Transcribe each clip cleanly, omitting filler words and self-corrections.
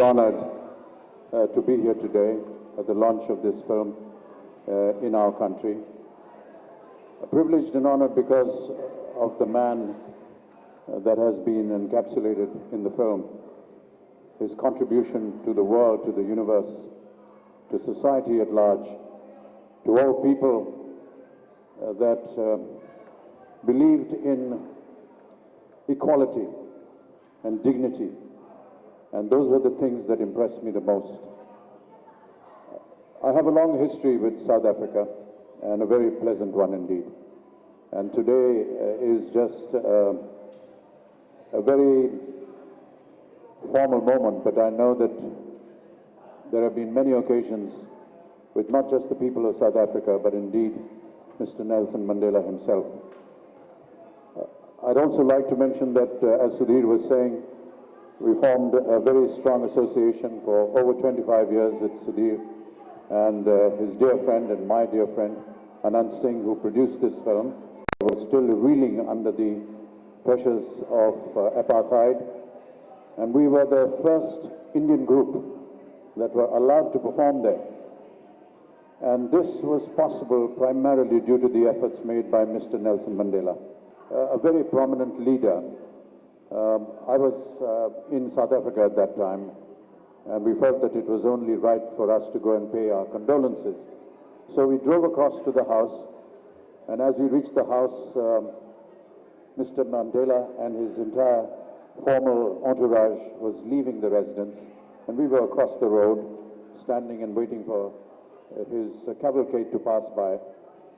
honored to be here today at the launch of this film in our country. Privileged and honored because of the man that has been encapsulated in the film, his contribution to the world, to the universe, to society at large, to all people that believed in equality and dignity. And those were the things that impressed me the most. I have a long history with South Africa, and a very pleasant one indeed. And today is just a very formal moment, but I know that there have been many occasions with not just the people of South Africa, but indeed Mr. Nelson Mandela himself. I'd also like to mention that, as Sudhir was saying, we formed a very strong association for over 25 years with Sudhir and his dear friend and my dear friend, Anand Singh, who produced this film, was still reeling under the pressures of apartheid. And we were the first Indian group that were allowed to perform there. And this was possible primarily due to the efforts made by Mr. Nelson Mandela, a very prominent leader. I was in South Africa at that time, and we felt that it was only right for us to go and pay our condolences. So we drove across to the house, and as we reached the house, Mr. Mandela and his entire formal entourage was leaving the residence, and we were across the road, standing and waiting for his cavalcade to pass by.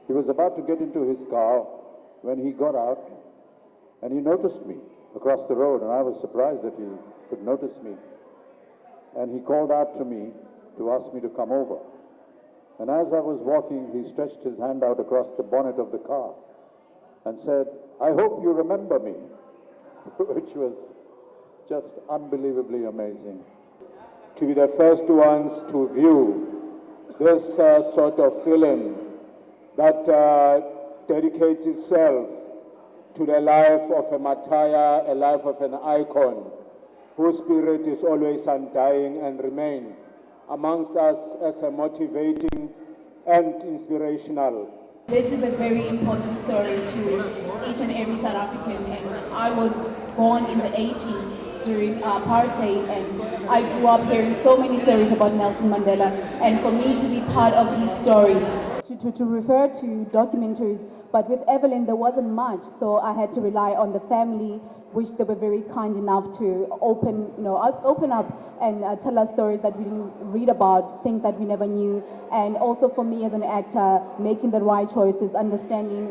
He was about to get into his car when he got out, and he noticed me across the road, and I was surprised that he could notice me. And he called out to me to ask me to come over. And as I was walking, he stretched his hand out across the bonnet of the car and said, "I hope you remember me," which was just unbelievably amazing. To be the first ones to view this sort of film that dedicates itself to the life of a martyr, a life of an icon, whose spirit is always undying and remain amongst us as a motivating and inspirational. This is a very important story to each and every South African, and I was born in the 80s during apartheid, and I grew up hearing so many stories about Nelson Mandela, and for me to be part of his story. To refer to documentaries, but with Evelyn there wasn't much, so I had to rely on the family, which they were very kind enough to open up and tell us stories that we didn't read about, things that we never knew, and also for me as an actor, making the right choices, understanding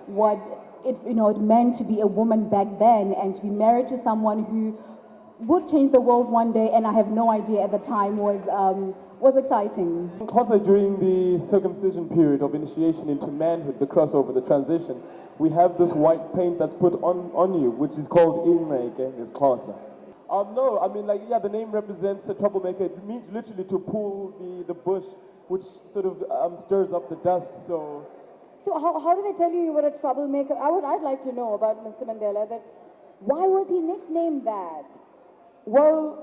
what it meant to be a woman back then and to be married to someone who would change the world one day, and I have no idea at the time was exciting. Also during the circumcision period of initiation into manhood, the crossover, the transition, we have this white paint that's put on you, which is called Inmeke, it's Xhosa. No, I mean, the name represents a troublemaker. It means literally to pull the bush, which sort of stirs up the dust, so how do they tell you were a troublemaker? I'd like to know about Mr. Mandela, that why was he nicknamed that? Well,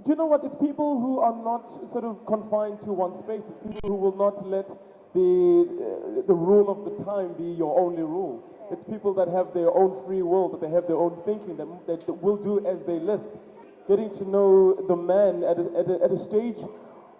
do you know what? It's people who are not sort of confined to one space. It's people who will not let the rule of the time be your only rule. It's people that have their own free will, that they have their own thinking, that will do as they list. Getting to know the man at a stage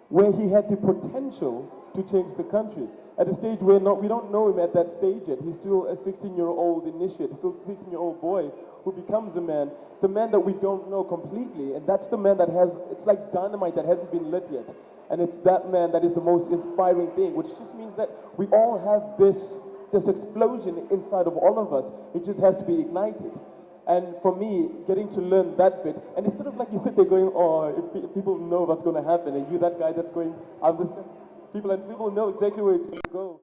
where he had the potential to change the country. At a stage where we don't know him at that stage yet. He's still a 16-year-old initiate, still a 16-year-old boy who becomes a man. The man that we don't know completely, and that's the man that it's like dynamite that hasn't been lit yet. And it's that man that is the most inspiring thing, which just means that we all have this explosion inside of all of us. It just has to be ignited. And for me, getting to learn that bit, and instead of like you sit there going, oh, if people know what's going to happen, and you that guy that's going, understand, people know exactly where it's going to go.